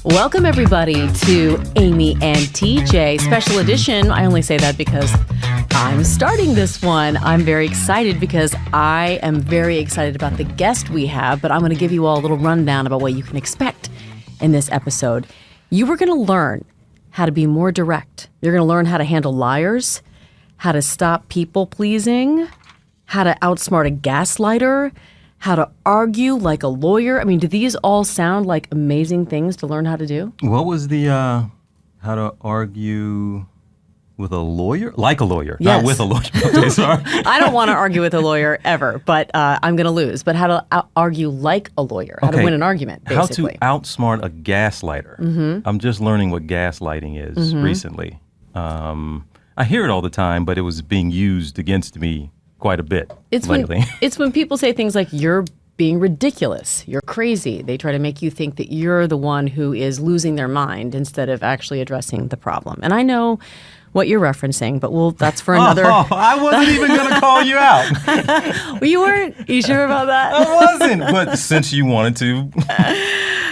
Welcome, everybody, to Amy and TJ Special Edition. I only say that because I'm starting this one. I'm very excited because I am very excited about the guest we have, but I'm going to give you all a little rundown about what you can expect in this episode. You are going to learn how to be more direct. You're going to learn how to handle liars, how to stop people-pleasing, how to outsmart a gaslighter, how to argue like a lawyer. I mean, do these all sound like amazing things to learn how to do? What was the how to argue with a lawyer? Like a lawyer, Yes. not with a lawyer. Okay, sorry. I don't want to argue with a lawyer ever, but I'm going to lose. But how to argue like a lawyer, how to Okay. win an argument, basically. How to outsmart a gaslighter. Mm-hmm. I'm just learning what gaslighting is recently. I hear it all the time, but it was being used against me quite a bit lately. It's when people say things like, you're being ridiculous, you're crazy. They try to make you think that you're the one who is losing their mind instead of actually addressing the problem. And I know what you're referencing, but that's for another... Oh, I wasn't even going to call you out. Well, you weren't? You sure about that? I wasn't, but since you wanted to.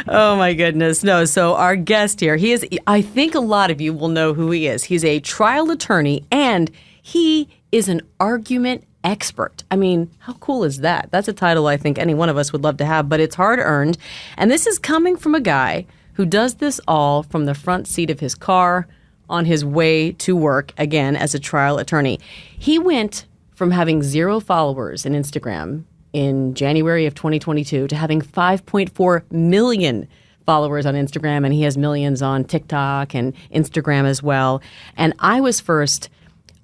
Oh, my goodness. No, so our guest here, he is, I think a lot of you will know who he is. He's a trial attorney, and he is an argument expert. I mean, how cool is that? That's a title I think any one of us would love to have, but it's hard earned. And this is coming from a guy who does this all from the front seat of his car on his way to work, again, as a trial attorney. He went from having 0 followers in Instagram in January of 2022 to having 5.4 million followers on Instagram, and he has millions on TikTok and Instagram as well. And I was first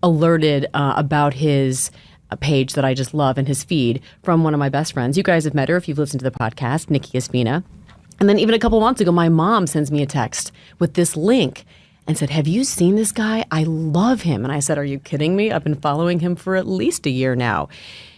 alerted about his page that I just love and his feed from one of my best friends. You guys have met her if you've listened to the podcast, Nikki Espina. And then even a couple months ago, my mom sends me a text with this link and said, have you seen this guy? I love him. And I said, are you kidding me? I've been following him for at least a year now.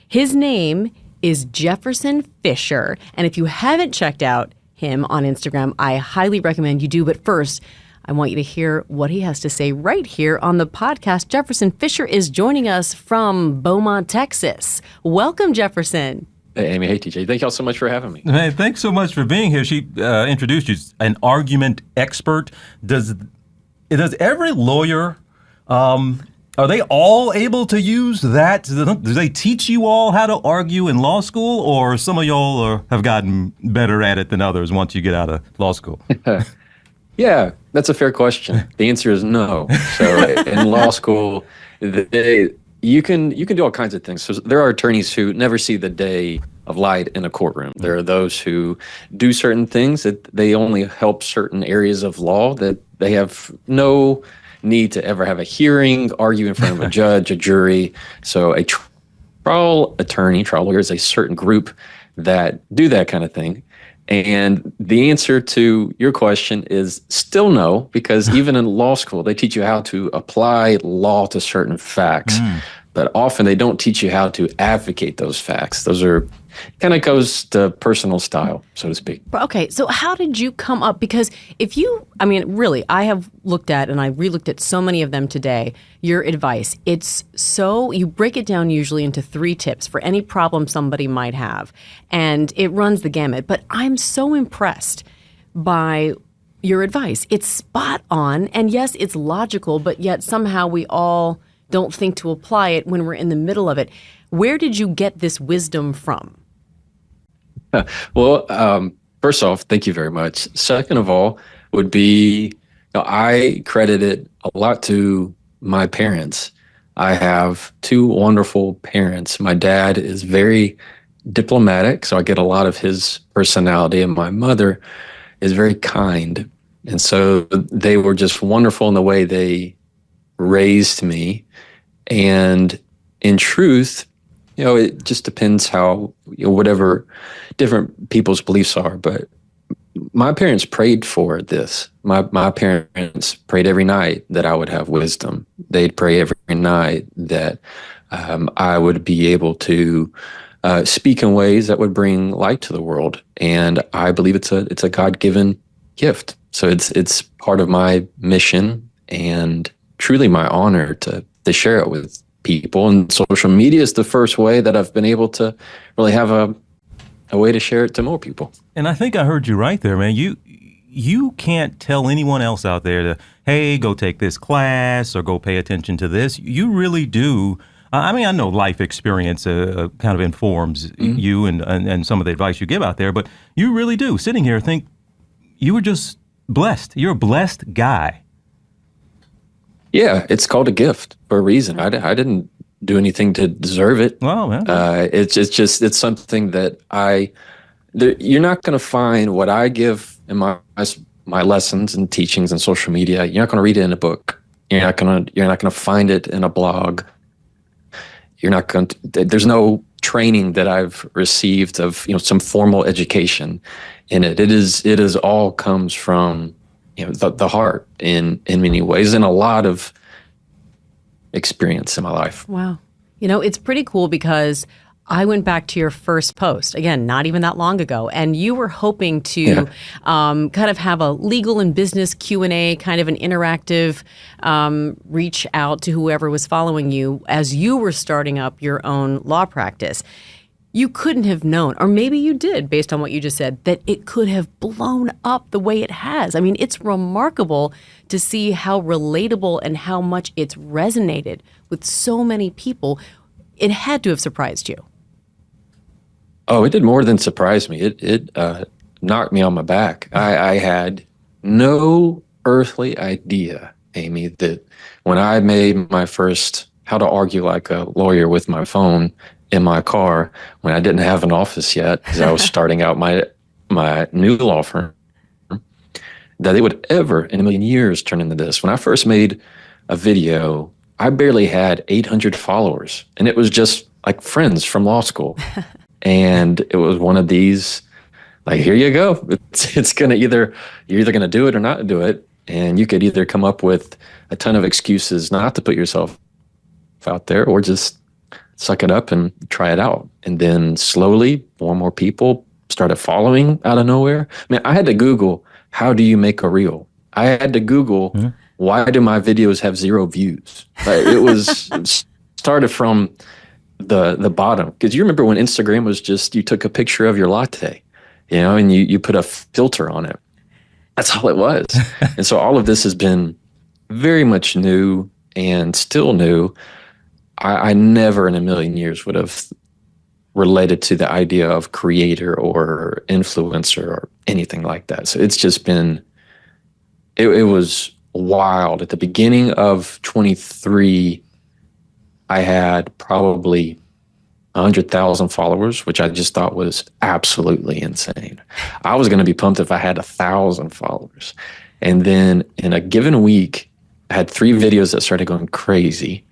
His name is Jefferson Fisher. And if you haven't checked out him on Instagram, I highly recommend you do. But first, I want you to hear what he has to say right here on the podcast. Jefferson Fisher is joining us from Beaumont, Texas. Welcome, Jefferson. Hey, Amy. Hey, TJ. Thank y'all so much for having me. Hey, thanks so much for being here. She introduced you as an argument expert. Does every lawyer, are they all able to use that? Do they teach you all how to argue in law school, or some of y'all have gotten better at it than others once you get out of law school? Yeah, that's a fair question. The answer is no. So in law school, you can do all kinds of things. So there are attorneys who never see the day of light in a courtroom. There are those who do certain things that they only help certain areas of law that they have no need to ever have a hearing, argue in front of a judge, a jury. So a trial lawyer is a certain group that do that kind of thing. And the answer to your question is still no, because even in law school, they teach you how to apply law to certain facts. But often they don't teach you how to advocate those facts. Those are kind of goes to personal style, so to speak. Okay, so how did you come up? Because really, I have looked at, and I re-looked at so many of them today, your advice. It's so, you break it down usually into 3 tips for any problem somebody might have. And it runs the gamut. But I'm so impressed by your advice. It's spot on. And yes, it's logical, but yet somehow we all don't think to apply it when we're in the middle of it. Where did you get this wisdom from? Well, first off, thank you very much. Second of all, would be, I credit it a lot to my parents. I have 2 wonderful parents. My dad is very diplomatic, so I get a lot of his personality, and my mother is very kind. And so they were just wonderful in the way they raised me. And in truth, it just depends how, whatever different people's beliefs are. But my parents prayed for this. My parents prayed every night that I would have wisdom. They'd pray every night that I would be able to speak in ways that would bring light to the world. And I believe it's a God-given gift. So it's part of my mission and truly my honor to share it with people. And social media is the first way that I've been able to really have a way to share it to more people. And I think I heard you right there, man. you can't tell anyone else out there to, hey, go take this class or go pay attention to this. You really do. I mean, I know life experience kind of informs you and some of the advice you give out there, but you really do. Sitting here, think you were just blessed. You're a blessed guy. Yeah, it's called a gift for a reason. I didn't do anything to deserve it. Well, man. It's something that you're not going to find what I give in my lessons and teachings and social media. You're not going to read it in a book. You're not going to find it in a blog. You're not going to, there's no training that I've received of, some formal education in it. It is all comes from, the heart in many ways, and a lot of experience in my life. Wow. It's pretty cool because I went back to your first post, again, not even that long ago, and you were hoping to kind of have a legal and business Q&A, kind of an interactive reach out to whoever was following you as you were starting up your own law practice. You couldn't have known, or maybe you did based on what you just said, that it could have blown up the way it has. I mean, it's remarkable to see how relatable and how much it's resonated with so many people. It had to have surprised you. Oh, it did more than surprise me. It knocked me on my back. I had no earthly idea, Amy, that when I made my first How to Argue Like a Lawyer with my phone in my car, when I didn't have an office yet, because I was starting out my new law firm, that it would ever in a million years turn into this. When I first made a video, I barely had 800 followers, and it was just like friends from law school. And it was one of these, like, here you go. It's gonna you're either gonna do it or not do it. And you could either come up with a ton of excuses not to put yourself out there, or just suck it up and try it out. And then slowly more and more people started following out of nowhere. I mean, I had to Google, how do you make a reel? I had to Google, why do my videos have 0 views? It started from the bottom. Because you remember when Instagram was just, you took a picture of your latte, and you put a filter on it. That's all it was. And so all of this has been very much new and still new. I never in a million years would have related to the idea of creator or influencer or anything like that. So it's just been, it was wild. At the beginning of 23, I had probably 100,000 followers, which I just thought was absolutely insane. I was going to be pumped if I had 1,000 followers. And then in a given week, I had 3 videos that started going crazy,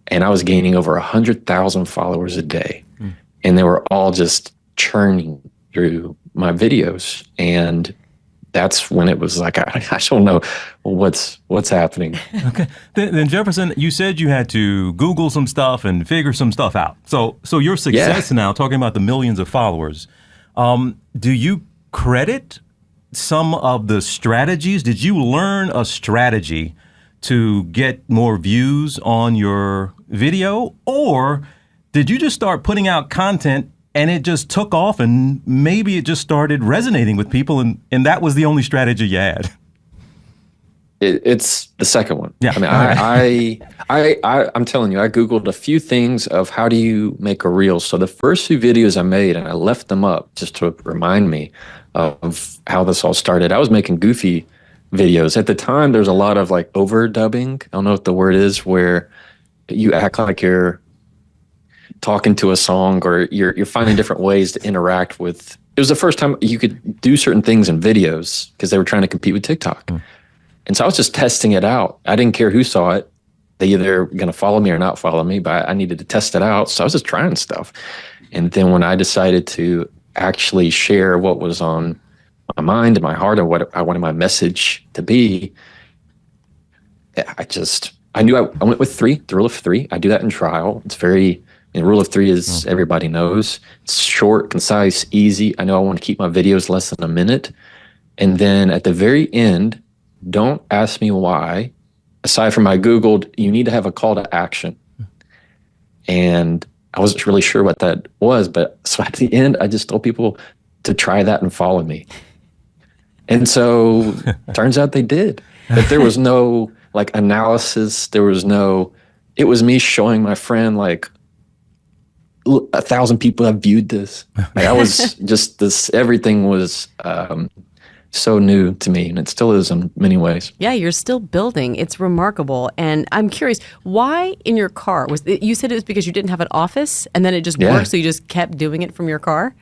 and I was gaining over 100,000 followers a day. And they were all just churning through my videos. And that's when it was like, I don't know what's happening. Okay. Then Jefferson, you said you had to Google some stuff and figure some stuff out. So your success now, talking about the millions of followers, do you credit some of the strategies? Did you learn a strategy to get more views on your video? Or did you just start putting out content and it just took off, and maybe it just started resonating with people, and that was the only strategy you had? It's the second one. Yeah. I mean, I'm telling you, I Googled a few things of how do you make a reel. So the first few videos I made, and I left them up just to remind me of how this all started. I was making goofy videos. At the time, there's a lot of like overdubbing. I don't know what the word is, where you act like you're talking to a song, or you're finding different ways to interact with. It was the first time you could do certain things in videos because they were trying to compete with TikTok. And so I was just testing it out. I didn't care who saw it. They either going to follow me or not follow me, but I needed to test it out. So I was just trying stuff. And then when I decided to actually share what was on my mind and my heart and what I wanted my message to be, I knew I went with 3, the rule of 3. I do that in trial. It's very, the rule of 3 is everybody knows. It's short, concise, easy. I know I want to keep my videos less than a minute. And then at the very end, don't ask me why. Aside from I Googled, you need to have a call to action. And I wasn't really sure what that was. But so at the end, I just told people to try that and follow me. And so turns out they did. But there was no like analysis. There was no, it was me showing my friend like 1,000 people have viewed this. Like I was just this, everything was so new to me, and it still is in many ways. Yeah, you're still building. It's remarkable. And I'm curious, why in your car? You said it was because you didn't have an office and then it just worked, so you just kept doing it from your car?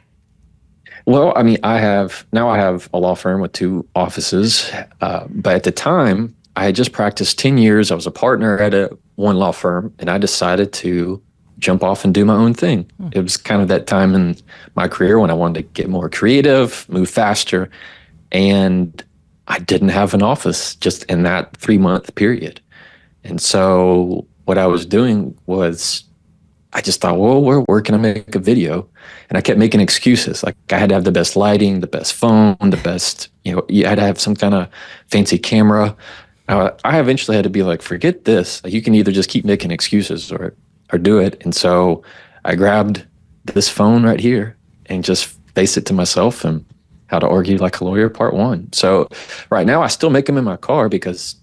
Well, I mean, I have a law firm with 2 offices, but at the time, I had just practiced 10 years. I was a partner at one law firm, and I decided to jump off and do my own thing. It was kind of that time in my career when I wanted to get more creative, move faster, and I didn't have an office just in that 3-month period. And so what I was doing was I just thought, well, where can I make a video? And I kept making excuses. Like I had to have the best lighting, the best phone, the best, you had to have some kind of fancy camera. I eventually had to be like, forget this. Like, you can either just keep making excuses or do it. And so I grabbed this phone right here and just face it to myself and How to Argue Like a Lawyer Part 1. So right now I still make them in my car because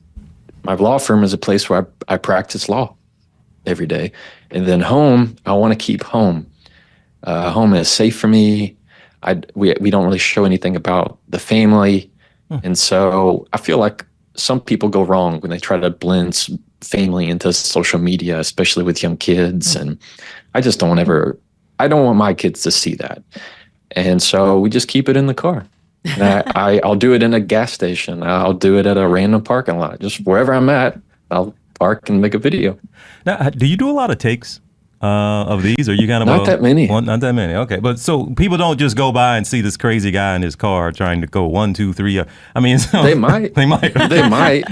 my law firm is a place where I practice law every day. And then home, I want to keep home. Home is safe for me. We don't really show anything about the family. And so I feel like some people go wrong when they try to blend family into social media, especially with young kids. And I just I don't want my kids to see that. And so we just keep it in the car. And I'll do it in a gas station. I'll do it at a random parking lot. Just wherever I'm at, I'll park and make a video. Now, do you do a lot of takes of these? Or you kind of not that many? Not that many. Okay, but so people don't just go by and see this crazy guy in his car trying to go 1, 2, 3. I mean, so they might. They might. They might.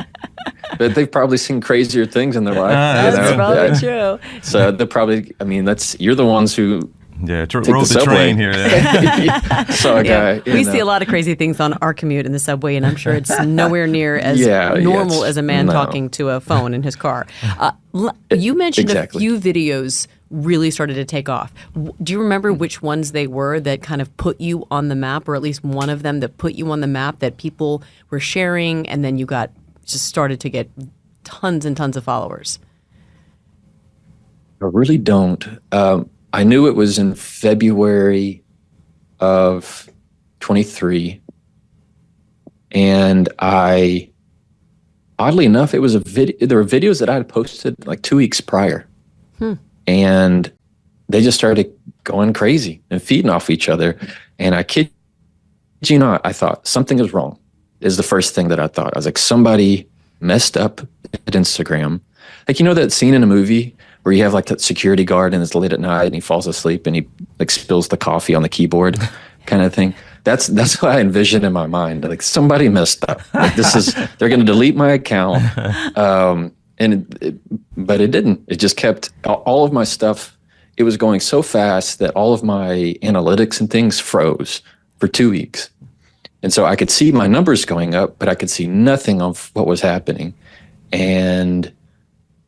But they've probably seen crazier things in their life. That's probably true. So they're probably. I mean, you're the ones who. Yeah, rode the train here. Saw a guy. We see a lot of crazy things on our commute in the subway, and I'm sure it's nowhere near as normal as a man talking to a phone in his car. You mentioned a few videos really started to take off. Do you remember which ones they were that kind of put you on the map, or at least one of them that put you on the map that people were sharing, and then you just started to get tons and tons of followers? I really don't. I knew it was in February of 23. And oddly enough, it was there were videos that I had posted like 2 weeks prior. And they just started going crazy and feeding off each other. And I kid you not, I thought something is wrong is the first thing that I thought. I was like, somebody messed up at Instagram. Like, that scene in a movie where you have like that security guard and it's late at night and he falls asleep and he like spills the coffee on the keyboard kind of thing. That's what I envisioned in my mind. Like somebody messed up. Like they're going to delete my account. But it didn't. It just kept all of my stuff. It was going so fast that all of my analytics and things froze for 2 weeks. And so I could see my numbers going up, but I could see nothing of what was happening. And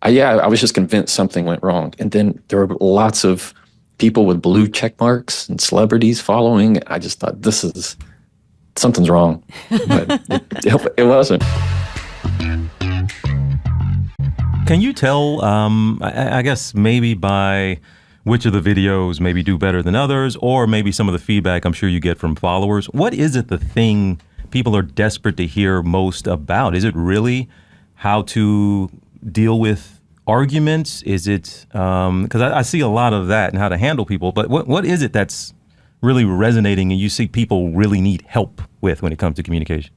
I was just convinced something went wrong. And then there were lots of people with blue check marks and celebrities following. I just thought, something's wrong. But it wasn't. Can you tell, I guess maybe by which of the videos maybe do better than others, or maybe some of the feedback I'm sure you get from followers? What is it the thing people are desperate to hear most about? Is it really how to deal with arguments? Is it, because I see a lot of that and how to handle people, but what is it that's really resonating and you see people really need help with when it comes to communication?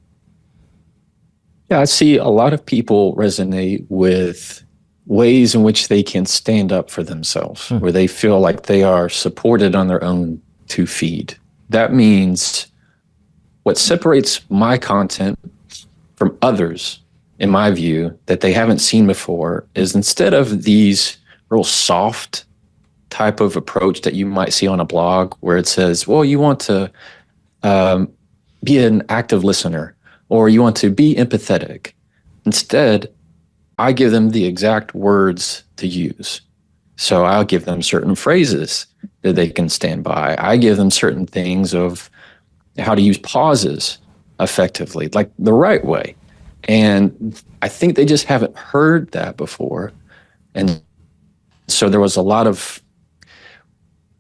Yeah, I see a lot of people resonate with ways in which they can stand up for themselves, where they feel like they are supported on their own 2 feet. That means what separates my content from others, in my view, that they haven't seen before is instead of these real soft type of approach that you might see on a blog where it says, well, you want to be an active listener or you want to be empathetic. Instead, I give them the exact words to use. So I'll give them certain phrases that they can stand by. I give them certain things of how to use pauses effectively, like the right way. And I think they just haven't heard that before. And so there was a lot of,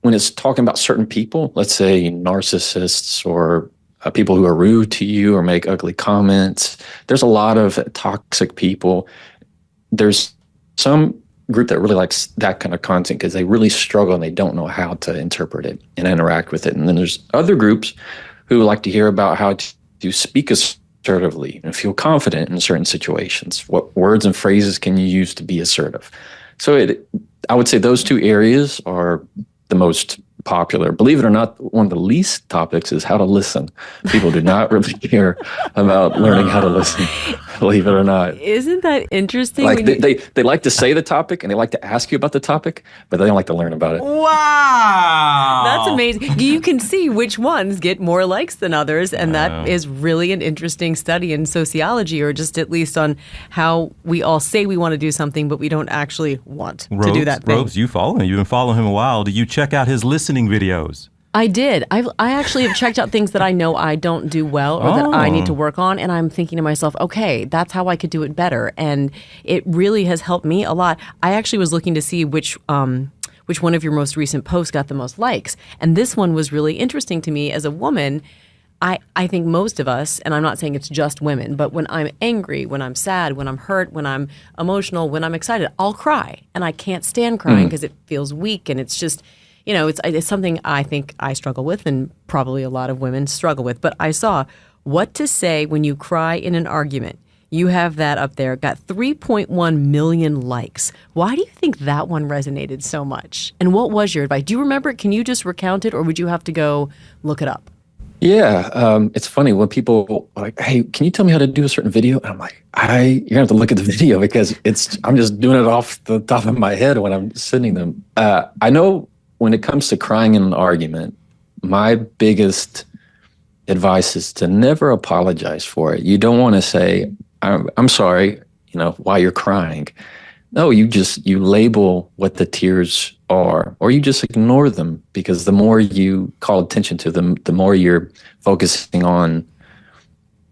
when it's talking about certain people, let's say narcissists or people who are rude to you or make ugly comments, there's a lot of toxic people. There's some group that really likes that kind of content because they really struggle and they don't know how to interpret it and interact with it. And then there's other groups who like to hear about how to speak assertively and feel confident in certain situations. What words and phrases can you use to be assertive? So I would say those two areas are the most popular. Believe it or not, one of the least topics is how to listen. People do not really care about learning how to listen, believe it or not. Isn't that interesting? Like they like to say the topic and they like to ask you about the topic, but they don't like to learn about it. Wow. That's amazing. You can see which ones get more likes than others, and that is really an interesting study in sociology, or just at least on how we all say we want to do something, but we don't actually want to do that thing. Robes, you follow him. You've been following him a while. Do you check out his listening videos? I did. I actually have checked out things that I know I don't do well or that I need to work on, and I'm thinking to myself, okay, that's how I could do it better, and it really has helped me a lot. I actually was looking to see which one of your most recent posts got the most likes, and this one was really interesting to me as a woman. I think most of us, and I'm not saying it's just women, but when I'm angry, when I'm sad, when I'm hurt, when I'm emotional, when I'm excited, I'll cry, and I can't stand crying because it feels weak, and it's just, it's something I think I struggle with, and probably a lot of women struggle with. But I saw what to say when you cry in an argument. You have that up there, got 3.1 million likes. Why do you think that one resonated so much? And what was your advice? Do you remember it? Can you just recount it, or would you have to go look it up? Yeah, it's funny when people are like, "Hey, can you tell me how to do a certain video?" And I'm like, "You're gonna have to look at the video because I'm just doing it off the top of my head when I'm sending them." I know when it comes to crying in an argument, my biggest advice is to never apologize for it. You don't want to say, I'm sorry, while you're crying. No, you label what the tears are, or you just ignore them, because the more you call attention to them, the more you're focusing on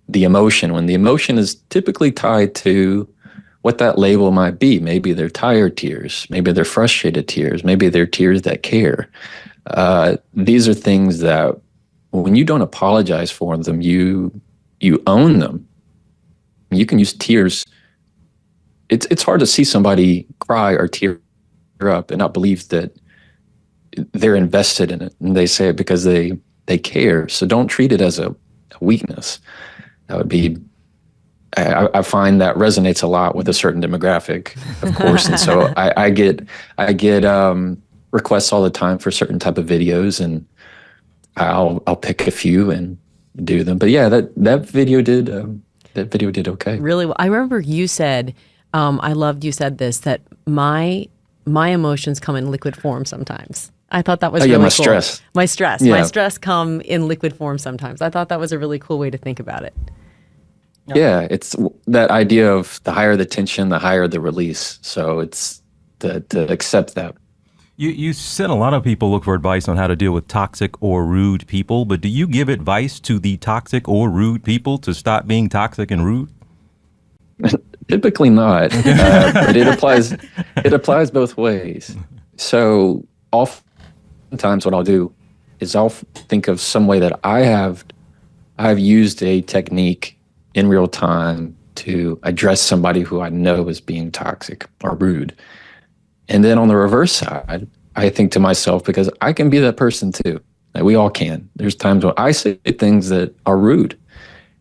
the emotion, when the emotion is typically tied to what that label might be. Maybe they're tired tears, maybe they're frustrated tears, maybe they're tears that care. These are things that when you don't apologize for them, you own them. You can use tears. It's hard to see somebody cry or tear up and not believe that they're invested in it, and they say it because they care. So don't treat it as a weakness. That would be, I find that resonates a lot with a certain demographic, of course. And so I get requests all the time for certain type of videos, and I'll pick a few and do them. But yeah, that video did okay. Really well. I remember you said, I loved you said this, that my emotions come in liquid form sometimes. I thought that was really cool. Stress. My stress. Yeah. My stress come in liquid form sometimes. I thought that was a really cool way to think about it. Yeah, it's that idea of the higher the tension, the higher the release. So it's to accept that. You said a lot of people look for advice on how to deal with toxic or rude people, but do you give advice to the toxic or rude people to stop being toxic and rude? Typically not, but it applies both ways. So oftentimes what I'll do is I'll think of some way that I've used a technique in real time to address somebody who I know is being toxic or rude. And then on the reverse side, I think to myself, because I can be that person too. Like we all can. There's times when I say things that are rude.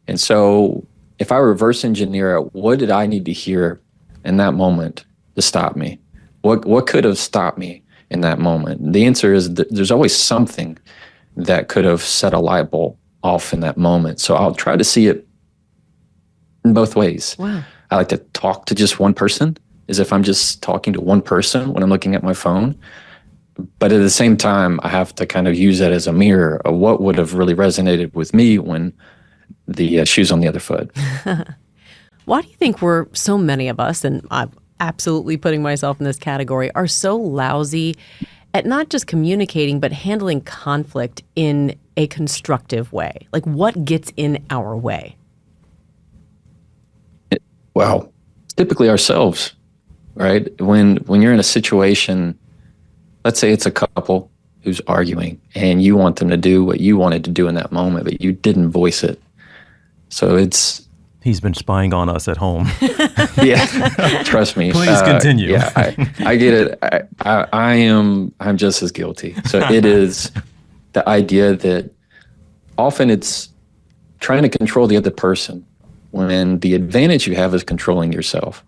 And so if I reverse engineer it, what did I need to hear in that moment to stop me? What could have stopped me in that moment? The answer is that there's always something that could have set a light bulb off in that moment. So I'll try to see it in both ways. Wow. I like to talk to just one person, as if I'm just talking to one person when I'm looking at my phone. But at the same time, I have to kind of use that as a mirror of what would have really resonated with me when the shoe's on the other foot. Why do you think so many of us, and I'm absolutely putting myself in this category, are so lousy at not just communicating, but handling conflict in a constructive way? Like, what gets in our way? Well, typically ourselves, right? When you're in a situation, let's say it's a couple who's arguing and you want them to do what you wanted to do in that moment, but you didn't voice it. So He's been spying on us at home. yeah, trust me. Please continue. Yeah, I get it. I'm just as guilty. So it is the idea that often it's trying to control the other person when the advantage you have is controlling yourself.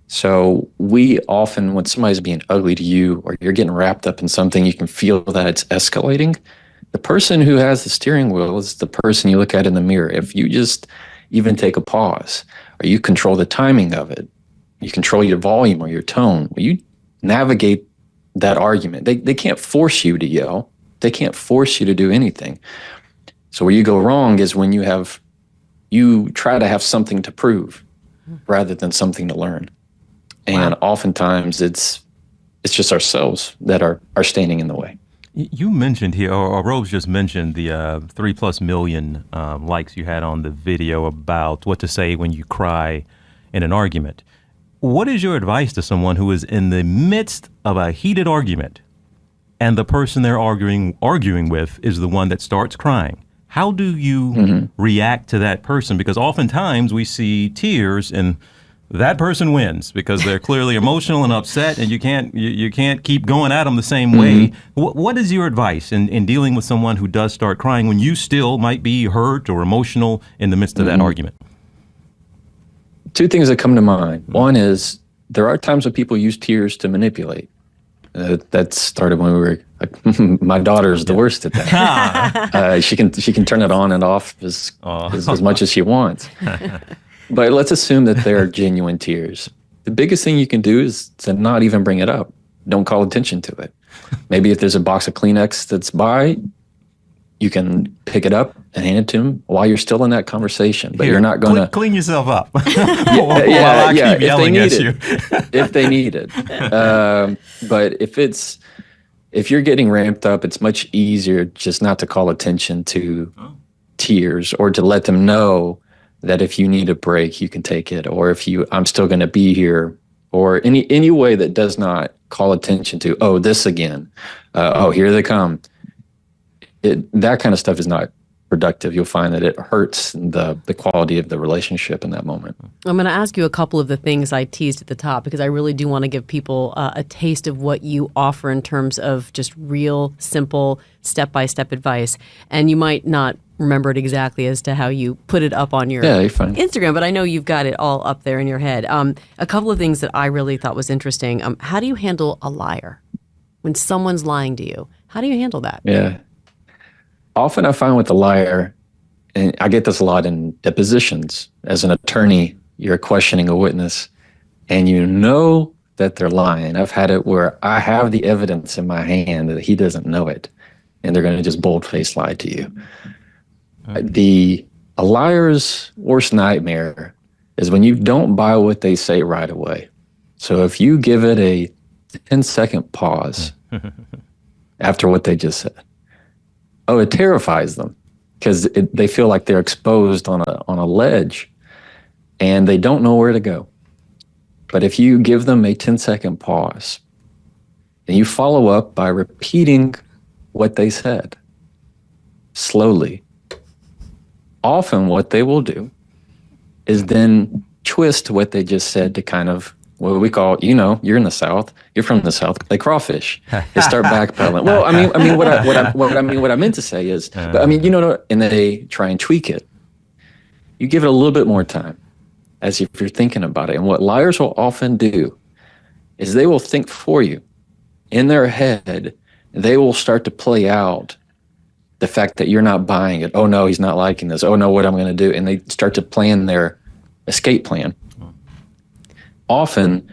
So we often, when somebody's being ugly to you or you're getting wrapped up in something, you can feel that it's escalating. The person who has the steering wheel is the person you look at in the mirror. If you just even take a pause, or you control the timing of it, you control your volume or your tone, you navigate that argument. They can't force you to yell. They can't force you to do anything. So where you go wrong is when you try to have something to prove rather than something to learn. And oftentimes it's just ourselves that are standing in the way. You mentioned here, or Rose just mentioned the 3+ million likes you had on the video about what to say when you cry in an argument. What is your advice to someone who is in the midst of a heated argument and the person they're arguing with is the one that starts crying? How do you react to that person? Because oftentimes we see tears and that person wins because they're clearly emotional and upset, and you can't keep going at them the same way. What is your advice in dealing with someone who does start crying when you still might be hurt or emotional in the midst of that argument? Two things that come to mind. One is there are times when people use tears to manipulate. That started when we were. My daughter's the worst at that. She can turn it on and off as much as she wants. But let's assume that there are genuine tears. The biggest thing you can do is to not even bring it up. Don't call attention to it. Maybe if there's a box of Kleenex that's by, you can pick it up and hand it to him while you're still in that conversation. But you're not going to clean yourself up. While I keep yelling at you. If they need it. But if you're getting ramped up, it's much easier just not to call attention to tears, or to let them know that if you need a break, you can take it, or I'm still going to be here, or any way that does not call attention to, this again, here they come. That kind of stuff is not productive. You'll find that it hurts the quality of the relationship in that moment. I'm going to ask you a couple of the things I teased at the top, because I really do want to give people a taste of what you offer in terms of just real, simple, step-by-step advice. And you might not remember it exactly as to how you put it up on your Instagram, but I know you've got it all up there in your head. A couple of things that I really thought was interesting. How do you handle a liar? When someone's lying to you, how do you handle that? Yeah. Often I find with the liar, and I get this a lot in depositions. As an attorney, you're questioning a witness and you know that they're lying. I've had it where I have the evidence in my hand that he doesn't know it, and they're going to just bold-faced lie to you. A liar's worst nightmare is when you don't buy what they say right away. So if you give it a 10-second pause after what they just said, it terrifies them, because they feel like they're exposed on a ledge and they don't know where to go. But if you give them a 10-second pause and you follow up by repeating what they said slowly, often what they will do is then twist what they just said to kind of what we call, you're in the South, you're from the South, they crawfish. They start backpedaling. Well, what I meant to say is, and they try and tweak it. You give it a little bit more time, as if you're thinking about it. And what liars will often do is they will think for you. In their head, they will start to play out the fact that you're not buying it. Oh no, he's not liking this. Oh no, what am I going to do? And they start to plan their escape plan. Often,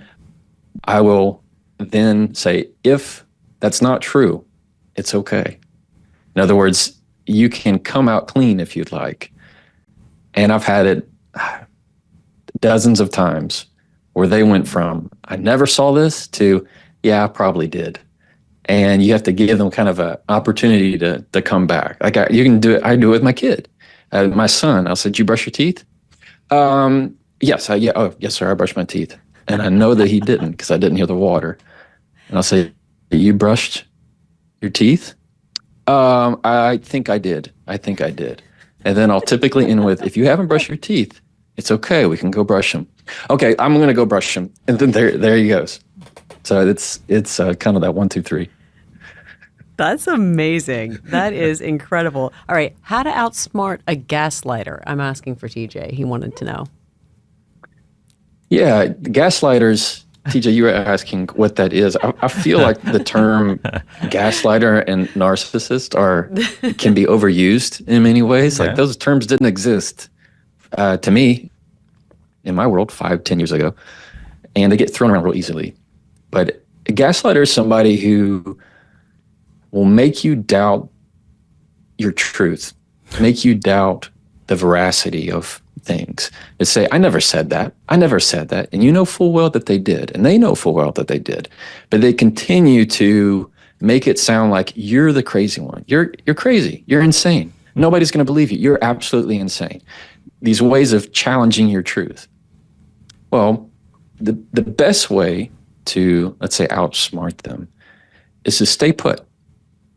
I will then say, if that's not true, it's okay. In other words, you can come out clean if you'd like. And I've had it dozens of times where they went from, I never saw this, to, yeah, I probably did. and you have to give them kind of an opportunity to come back. Like you can do it. I do it with my kid, my son. I'll say, "Did you brush your teeth?" Yes. Yeah. Oh, yes, sir. I brushed my teeth, and I know that he didn't because I didn't hear the water. And I'll say, "You brushed your teeth?" I think I did. I think I did. And then I'll typically end with, "If you haven't brushed your teeth, it's okay. We can go brush them." Okay, I'm going to go brush them. And then there he goes. So it's kind of that 1, 2, 3. That's amazing. That is incredible. All right. How to outsmart a gaslighter? I'm asking for TJ. He wanted to know. Yeah, gaslighters. TJ, you were asking what that is. I feel like the term gaslighter and narcissist can be overused in many ways. Okay. Like those terms didn't exist to me in my world 5, 10 years ago, and they get thrown around real easily. But a gaslighter is somebody who will make you doubt your truth, make you doubt the veracity of things. They say, "I never said that. I never said that." And you know full well that they did. And they know full well that they did. But they continue to make it sound like you're the crazy one. You're crazy. You're insane. Nobody's going to believe you. You're absolutely insane. These ways of challenging your truth. Well, the best way to, let's say, outsmart them is to stay put.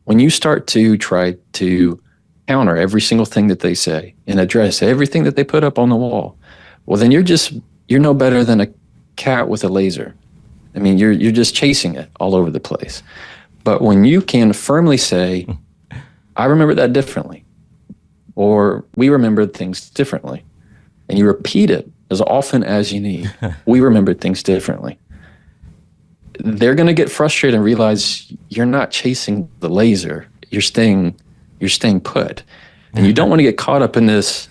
When you start to try to counter every single thing that they say and address everything that they put up on the wall, well, then you're no better than a cat with a laser. I mean, you're just chasing it all over the place. But when you can firmly say, "I remember that differently," or "We remembered things differently," and you repeat it as often as you need, "We remembered things differently," they're going to get frustrated and realize you're not chasing the laser. You're staying put. And you don't want to get caught up in this.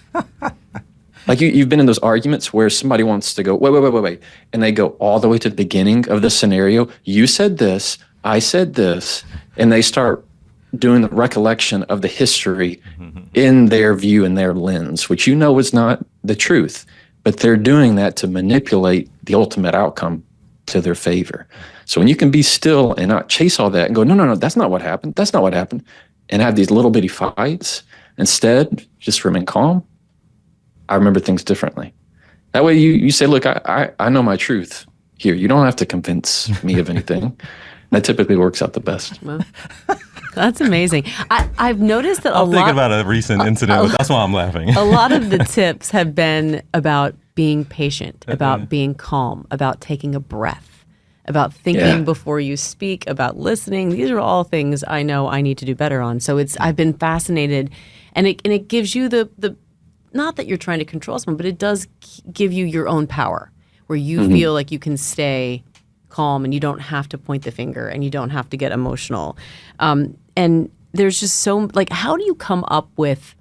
Like you've been in those arguments where somebody wants to go, wait. And they go all the way to the beginning of the scenario. "You said this, I said this." And they start doing the recollection of the history in their view and their lens, which you know is not the truth. But they're doing that to manipulate the ultimate outcome to their favor. So when you can be still and not chase all that and go, no, that's not what happened. That's not what happened. And have these little bitty fights, instead, just remain calm. "I remember things differently." That way you say, "Look, I know my truth here. You don't have to convince me of anything." That typically works out the best. Well, that's amazing. I've noticed that I'm thinking about a recent incident. That's why I'm laughing. A lot of the tips have been about being patient, about being calm, about taking a breath, about thinking before you speak, about listening. These are all things I know I need to do better on. So I've been fascinated, and it gives you the not that you're trying to control someone, but it does give you your own power, where you feel like you can stay calm and you don't have to point the finger and you don't have to get emotional. And there's just so, like, how do you come up with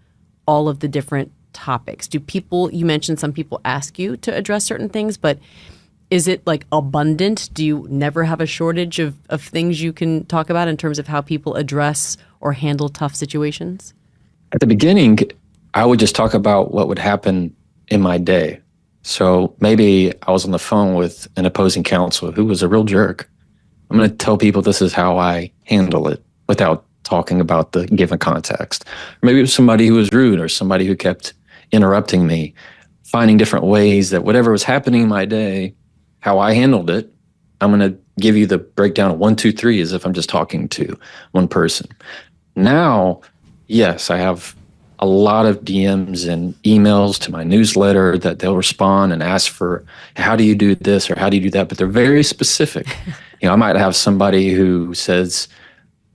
all of the different topics? Do people, you mentioned some people ask you to address certain things, but is it like abundant? Do you never have a shortage of things you can talk about in terms of how people address or handle tough situations? At the beginning, I would just talk about what would happen in my day. So maybe I was on the phone with an opposing counsel who was a real jerk. I'm going to tell people this is how I handle it without talking about the given context. Or maybe it was somebody who was rude or somebody who kept interrupting me, finding different ways that whatever was happening in my day, how I handled it, I'm going to give you the breakdown of 1, 2, 3 as if I'm just talking to one person. Now, yes, I have a lot of DMs and emails to my newsletter that they'll respond and ask for, how do you do this or how do you do that? But they're very specific. I might have somebody who says,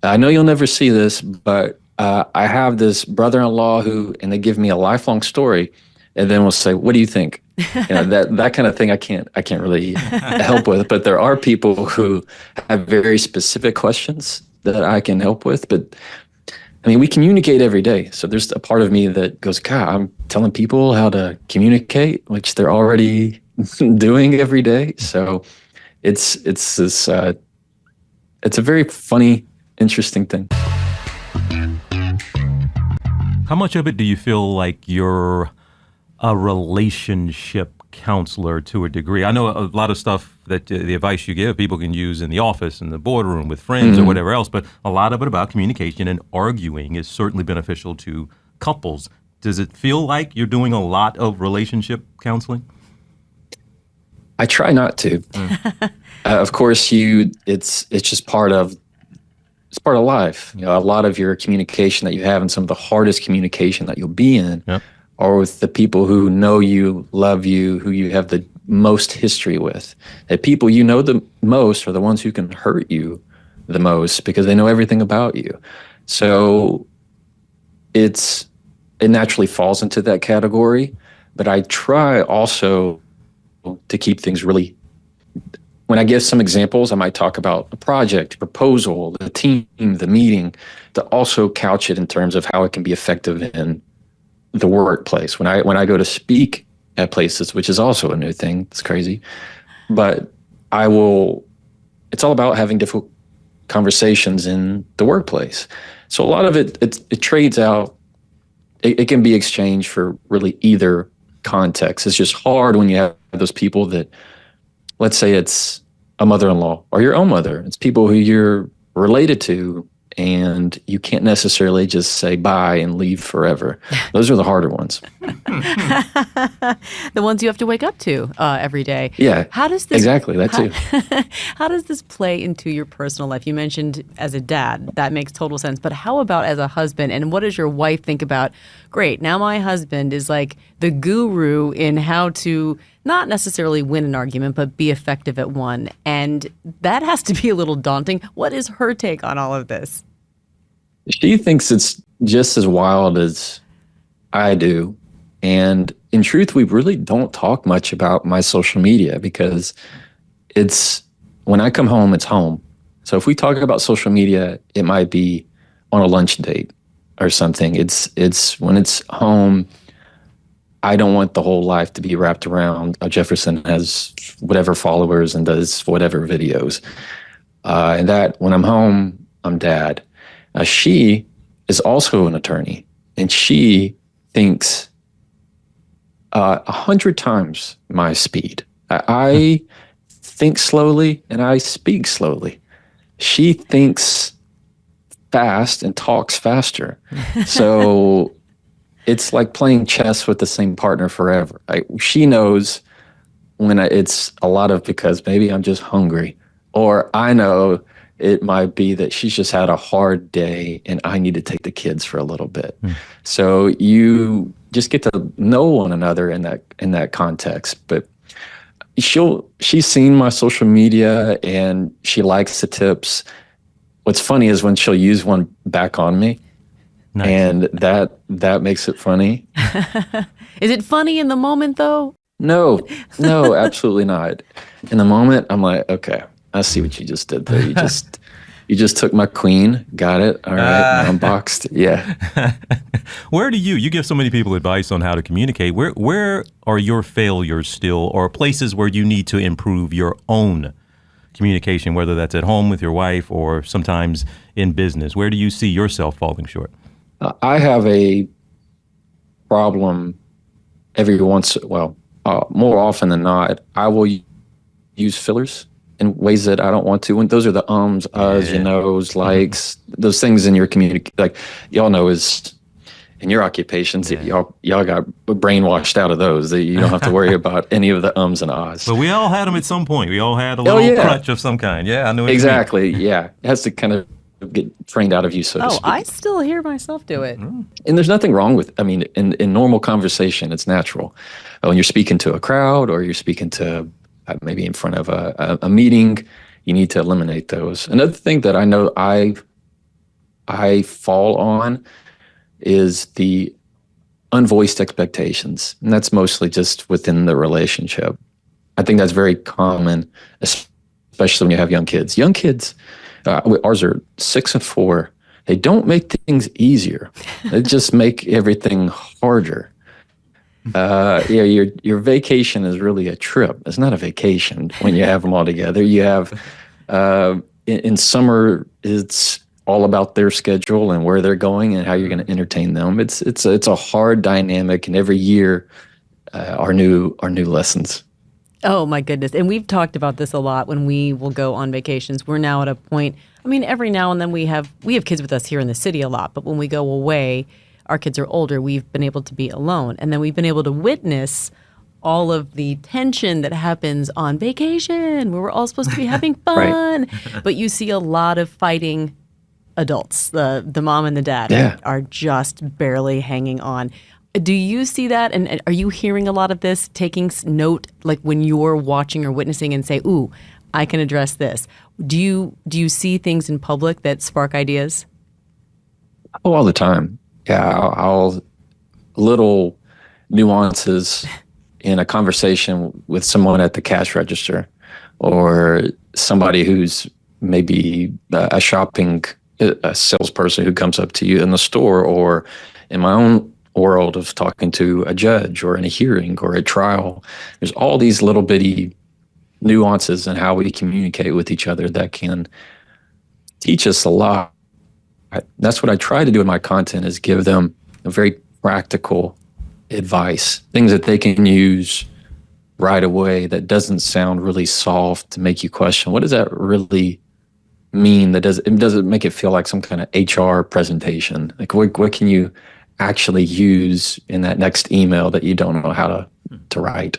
"I know you'll never see this, but I have this brother-in-law who," and they give me a lifelong story, and then we'll say, "What do you think?" That kind of thing I can't really help with. But there are people who have very specific questions that I can help with. But I mean, we communicate every day. So there's a part of me that goes, God, I'm telling people how to communicate, which they're already doing every day. So it's a very funny, interesting thing. How much of it do you feel like you're a relationship counselor to a degree? I know a lot of stuff that the advice you give people can use in the office, in the boardroom, with friends or whatever else. But a lot of it about communication and arguing is certainly beneficial to couples. Does it feel like you're doing a lot of relationship counseling? I try not to. Of course, it's just part of life. A lot of your communication that you have, and some of the hardest communication that you'll be in, are with the people who know you, love you, who you have the most history with. The people you know the most are the ones who can hurt you the most because they know everything about you. So it naturally falls into that category. But I try also to keep things really. When I give some examples, I might talk about a project, a proposal, the team, the meeting, to also couch it in terms of how it can be effective in the workplace. When I go to speak at places, which is also a new thing, it's crazy, but it's all about having difficult conversations in the workplace. So a lot of it trades out. It can be exchanged for really either context. It's just hard when you have those people that, let's say it's a mother-in-law or your own mother. It's people who you're related to, and you can't necessarily just say bye and leave forever. Those are the harder ones. The ones you have to wake up to every day. Yeah, how does this, exactly, that too. How does this play into your personal life? You mentioned as a dad, that makes total sense. But how about as a husband? And what does your wife think about, great, now my husband is like the guru in how to not necessarily win an argument, but be effective at one. And that has to be a little daunting. What is her take on all of this? She thinks it's just as wild as I do. And in truth, we really don't talk much about my social media because when I come home, it's home. So if we talk about social media, it might be on a lunch date or something. It's when it's home, I don't want the whole life to be wrapped around Jefferson has whatever followers and does whatever videos. And that when I'm home, I'm dad. She is also an attorney, and she thinks 100 times my speed. I think slowly and I speak slowly. She thinks fast and talks faster. So it's like playing chess with the same partner forever. She knows when it's a lot of because maybe I'm just hungry, or I know it might be that she's just had a hard day and I need to take the kids for a little bit. So you just get to know one another in that context. But she's seen my social media and she likes the tips. What's funny is when she'll use one back on me. Nice. And that makes it funny. Is it funny in the moment though? No, absolutely not. In the moment, I'm like, okay, I see what you just did there. You just took my queen. Got it. All right. Now I'm boxed. Yeah. Where do you give so many people advice on how to communicate? Where are your failures still, or places where you need to improve your own communication, whether that's at home with your wife or sometimes in business? Where do you see yourself falling short? I have a problem more often than not. I will use fillers in ways that I don't want to. And those are the ums, uhs, you knows, likes, those things in your community. Like y'all know is in your occupations, y'all got brainwashed out of those. You don't have to worry about any of the ums and ahs. But we all had them at some point. We all had a little crutch of some kind. Yeah, I know what exactly. You mean. Yeah, it has to kind of get trained out of you, so to speak. I still hear myself do it. And there's nothing wrong with, in normal conversation, it's natural. When you're speaking to a crowd or you're speaking to maybe in front of a meeting, you need to eliminate those. Another thing that I know I fall on is the unvoiced expectations. And that's mostly just within the relationship. I think that's very common, especially when you have young kids. Young kids, ours are 6 and 4. They don't make things easier. They just make everything harder. Your vacation is really a trip. It's not a vacation when you have them all together. You have in summer, it's all about their schedule and where they're going and how you're going to entertain them. It's a hard dynamic, and every year are new lessons. Oh my goodness. And we've talked about this a lot when we will go on vacations. We're now at a point, I mean, every now and then we have kids with us here in the city a lot, but when we go away, our kids are older, we've been able to be alone. And then we've been able to witness all of the tension that happens on vacation where we're all supposed to be having fun. But you see a lot of fighting adults. The mom and the dad are just barely hanging on. Do you see that? And are you hearing a lot of this, taking note, like when you're watching or witnessing and say, ooh, I can address this? Do you see things in public that spark ideas? Oh, all the time. Yeah, I'll little nuances in a conversation with someone at the cash register or somebody who's maybe a salesperson who comes up to you in the store, or in my own world of talking to a judge or in a hearing or a trial. There's all these little bitty nuances in how we communicate with each other that can teach us a lot. That's what I try to do in my content, is give them a very practical advice, things that they can use right away that doesn't sound really soft to make you question, what does that really mean? It doesn't make it feel like some kind of HR presentation. Like what can you actually use in that next email that you don't know how to write?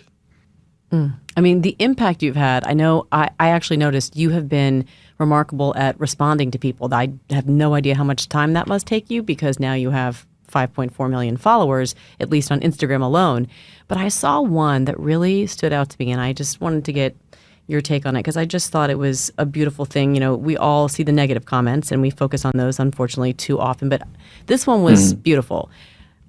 I mean, the impact you've had, I know I actually noticed you have been remarkable at responding to people. I have no idea how much time that must take you, because now you have 5.4 million followers, at least on Instagram alone. But I saw one that really stood out to me, and I just wanted to get your take on it, because I just thought it was a beautiful thing. You know, we all see the negative comments and we focus on those, unfortunately, too often. But this one was beautiful.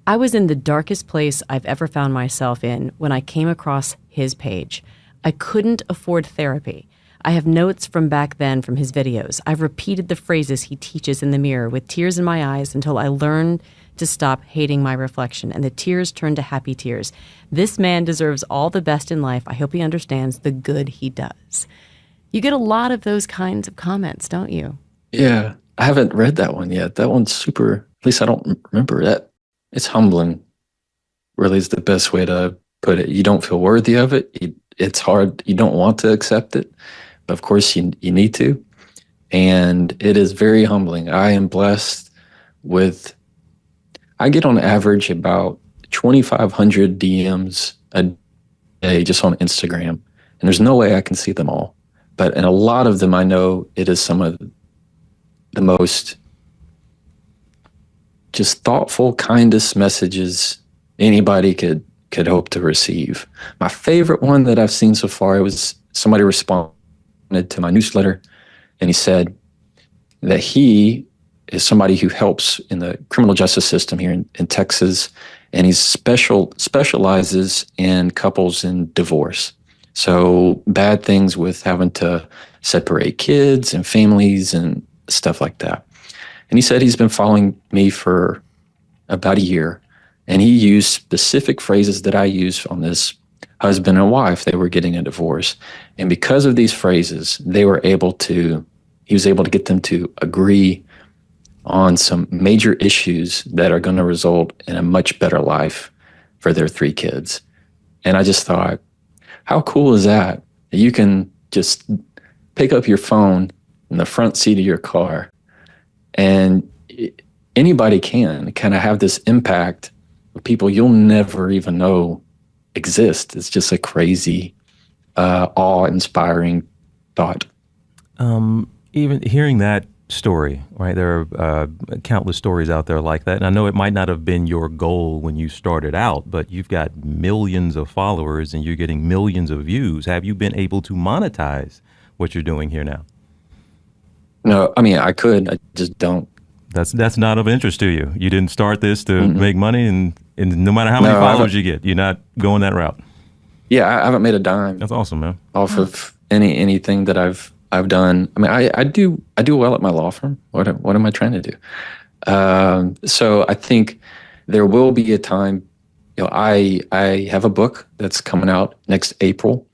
I was in the darkest place I've ever found myself in when I came across his page. I couldn't afford therapy. I have notes from back then from his videos. I've repeated the phrases he teaches in the mirror with tears in my eyes until I learned to stop hating my reflection, and the tears turned to happy tears. This man deserves all the best in life. I hope he understands the good he does. You get a lot of those kinds of comments, don't you? Yeah, I haven't read that one yet. That one's super, at least I don't remember that. It's humbling, really, is the best way to put it. You don't feel worthy of it. It's hard. You don't want to accept it, but of course you need to. And it is very humbling. I am blessed with, I get on average about 2,500 DMs a day just on Instagram. And there's no way I can see them all. But in a lot of them, I know it is some of the most just thoughtful, kindest messages anybody could hope to receive. My favorite one that I've seen so far, it was somebody responded to my newsletter, and he said that he is somebody who helps in the criminal justice system here in Texas, and he specializes in couples in divorce. So bad things with having to separate kids and families and stuff like that. And he said he's been following me for about a year, and he used specific phrases that I use on this husband and wife. They were getting a divorce. And because of these phrases, he was able to get them to agree on some major issues that are going to result in a much better life for their 3 kids. And I just thought, how cool is that? You can just pick up your phone in the front seat of your car, and anybody can kind of have this impact with people you'll never even know exist. It's just a crazy, awe-inspiring thought. Even hearing that story, right? There are countless stories out there like that. And I know it might not have been your goal when you started out, but you've got millions of followers and you're getting millions of views. Have you been able to monetize what you're doing here now? No, I mean, I could. I just don't. That's not of interest to you. You didn't start this to make money, and no matter how many followers you get, you're not going that route. Yeah, I haven't made a dime. That's awesome, man. Off of anything that I've done. I mean, I do well at my law firm. What am I trying to do? So I think there will be a time. You know, I have a book that's coming out next April,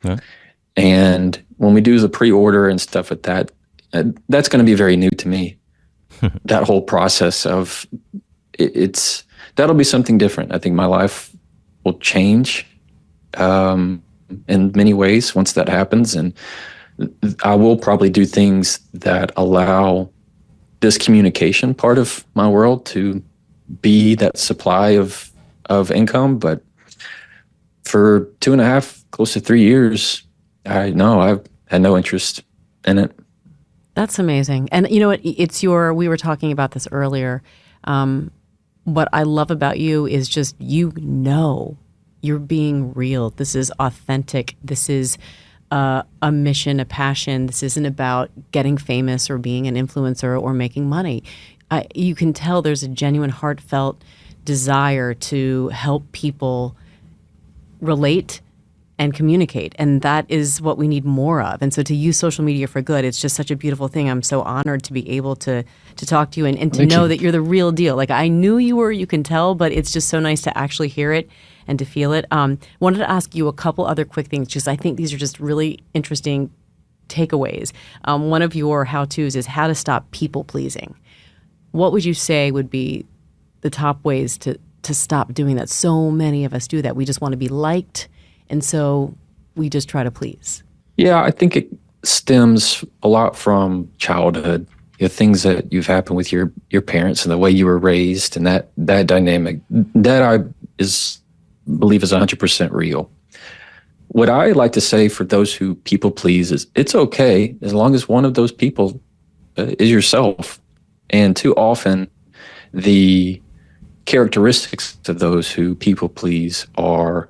and when we do the pre-order and stuff with that, that's going to be very new to me. That whole process of that'll be something different. I think my life will change. in many ways once that happens. And I will probably do things that allow this communication part of my world to be that supply of income. But for 2.5, close to 3 years, I've had no interest in it. That's amazing. And you know what? We were talking about this earlier. What I love about you is just, you're being real. This is authentic. This is a mission, a passion. This isn't about getting famous or being an influencer or making money. You can tell there's a genuine, heartfelt desire to help people relate and communicate. And that is what we need more of. And so to use social media for good, it's just such a beautiful thing. I'm so honored to be able to talk to you and to know that you're the real deal. Like, I knew you can tell, but it's just so nice to actually hear it and to feel it. Wanted to ask you a couple other quick things, just I think these are just really interesting takeaways. One of your how-tos is how to stop people pleasing. What would you say would be the top ways to stop doing that? So many of us do that. We just want to be liked, and so we just try to please. Yeah, I think it stems a lot from childhood. Things that you've happened with your parents and the way you were raised, and that dynamic that I believe is 100% real. What I like to say for those who people please is it's okay as long as one of those people is yourself. And too often, the characteristics of those who people please are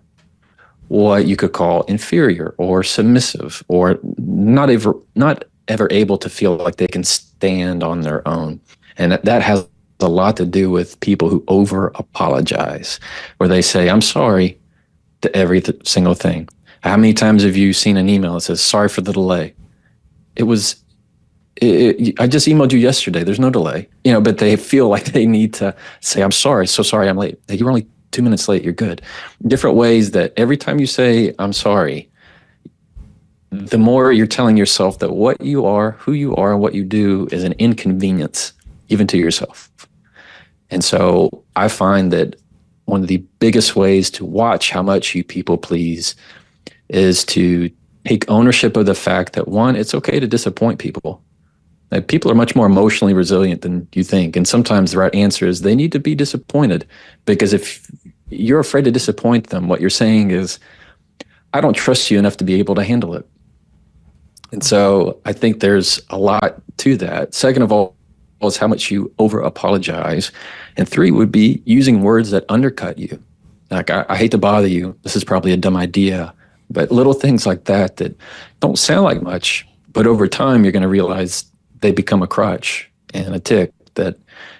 what you could call inferior or submissive, or not ever able to feel like they can stand on their own. And that has a lot to do with people who over apologize, where they say, I'm sorry to every single thing. How many times have you seen an email that says, sorry for the delay? I just emailed you yesterday. There's no delay, but they feel like they need to say, I'm sorry. So sorry I'm late. Hey, you were only 2 minutes late. You're good. Different ways that every time you say, I'm sorry, the more you're telling yourself that what you are, who you are, and what you do is an inconvenience, even to yourself. And so I find that one of the biggest ways to watch how much you people please is to take ownership of the fact that, one, it's okay to disappoint people. Like, people are much more emotionally resilient than you think. And sometimes the right answer is they need to be disappointed, because if you're afraid to disappoint them, what you're saying is, I don't trust you enough to be able to handle it. And so I think there's a lot to that. Second of all is how much you over apologize. And 3 would be using words that undercut you. Like, I hate to bother you. This is probably a dumb idea. But little things like that don't sound like much, but over time you're going to realize they become a crutch and a tick, that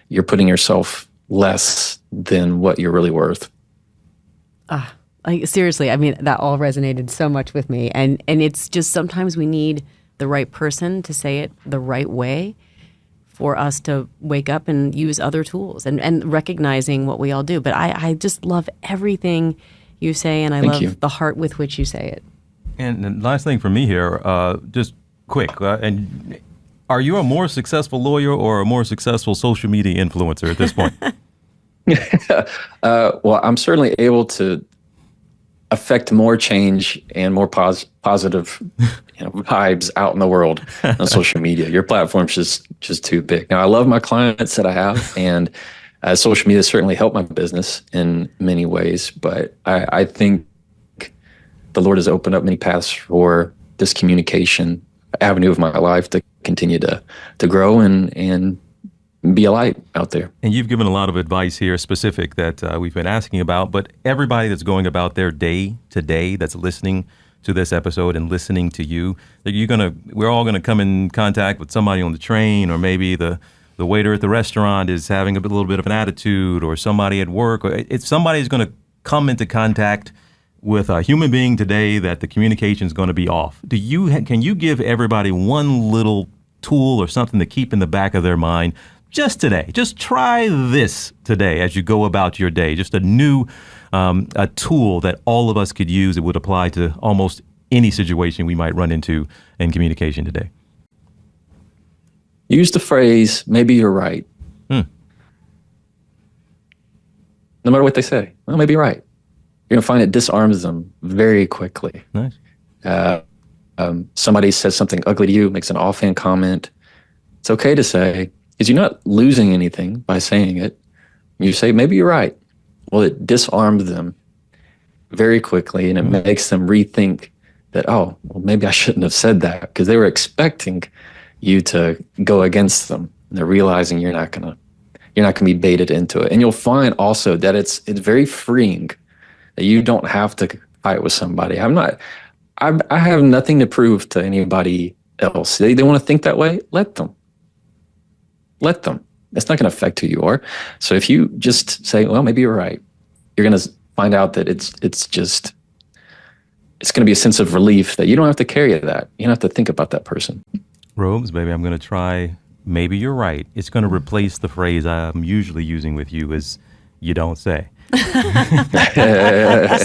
you're putting yourself less than what you're really worth. Seriously, I mean, that all resonated so much with me. And it's just, sometimes we need the right person to say it the right way for us to wake up and use other tools and recognizing what we all do. But I just love everything you say, and I love the heart with which you say it. And the last thing for me here, just quick, and are you a more successful lawyer or a more successful social media influencer at this point? Well, I'm certainly able to affect more change and more positive vibes out in the world on social media. Your platform's just too big. Now, I love my clients that I have, and social media certainly helped my business in many ways, but I think the Lord has opened up many paths for this communication avenue of my life to continue to grow and be a light out there. And you've given a lot of advice here, specific, that we've been asking about, but everybody that's going about their day today, that's listening to this episode and listening to you, we're all gonna come in contact with somebody on the train, or maybe the waiter at the restaurant is having a little bit of an attitude, or somebody at work, or it's somebody's going to come into contact with a human being today that the communication is going to be off. Can you give everybody one little tool or something to keep in the back of their mind just today? Just try this today as you go about your day. Just a new a tool that all of us could use. It would apply to almost any situation we might run into in communication today. Use the phrase, maybe you're right. No matter what they say, well, maybe you're right. you're going to find it disarms them very quickly. Nice. Somebody says something ugly to you, makes an offhand comment. It's okay to say, because you're not losing anything by saying it. You say, maybe you're right. Well, it disarms them very quickly, and it makes them rethink that, oh, well, maybe I shouldn't have said that, because they were expecting you to go against them. And they're realizing you're not gonna be baited into it. And you'll find also that it's very freeing that you don't have to fight with somebody. I have nothing to prove to anybody else. They want to think that way. Let them. It's not going to affect who you are. So if you just say, well, maybe you're right, you're going to find out that it's going to be a sense of relief that you don't have to carry that. You don't have to think about that person. Robes, baby, I'm going to try maybe you're right. It's going to replace the phrase I'm usually using with you is you don't say. So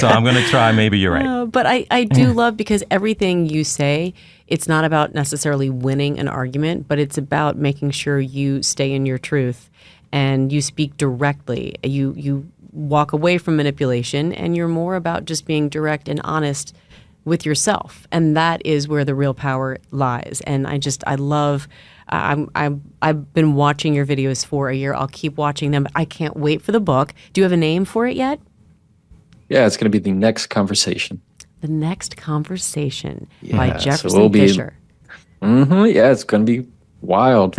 I'm going to try maybe you're right. But I do love, because everything you say, it's not about necessarily winning an argument, but it's about making sure you stay in your truth and you speak directly. You walk away from manipulation, and you're more about just being direct and honest with yourself. And that is where the real power lies. And I love, I've been watching your videos for a year. I'll keep watching them. I can't wait for the book. Do you have a name for it yet? Yeah, it's going to be The Next Conversation. The Next Conversation by Jefferson so Fisher. Yeah, it's going to be wild.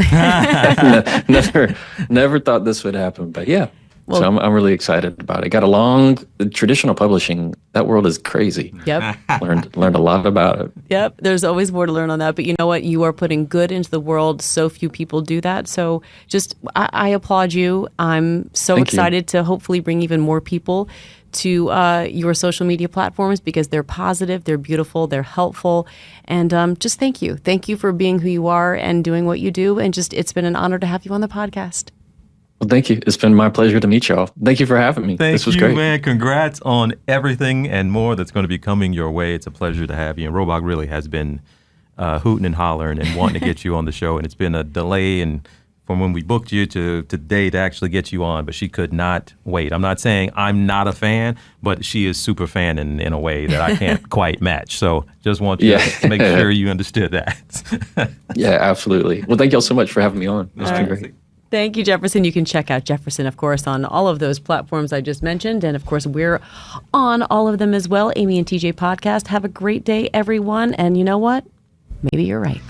never thought this would happen, but yeah. So I'm really excited about it. Got the traditional publishing, that world is crazy. Yep. Learned a lot about it. Yep. There's always more to learn on that. But you know what? You are putting good into the world. So few people do that. So I applaud you. I'm so excited to hopefully bring even more people to your social media platforms, because they're positive, they're beautiful, they're helpful. And just thank you. Thank you for being who you are and doing what you do. And it's been an honor to have you on the podcast. Well, thank you. It's been my pleasure to meet y'all. Thank you for having me. This was great. Man. Congrats on everything and more that's going to be coming your way. It's a pleasure to have you. And Robach really has been hooting and hollering and wanting to get you on the show. And it's been a delay and from when we booked you to today to actually get you on, but she could not wait. I'm not saying I'm not a fan, but she is super fan in a way that I can't quite match. So just want you to make sure you understood that. Yeah, absolutely. Well, thank y'all so much for having me on. It's been great. Thank you, Jefferson. You can check out Jefferson, of course, on all of those platforms I just mentioned. And, of course, we're on all of them as well. Amy and TJ Podcast. Have a great day, everyone. And you know what? Maybe you're right.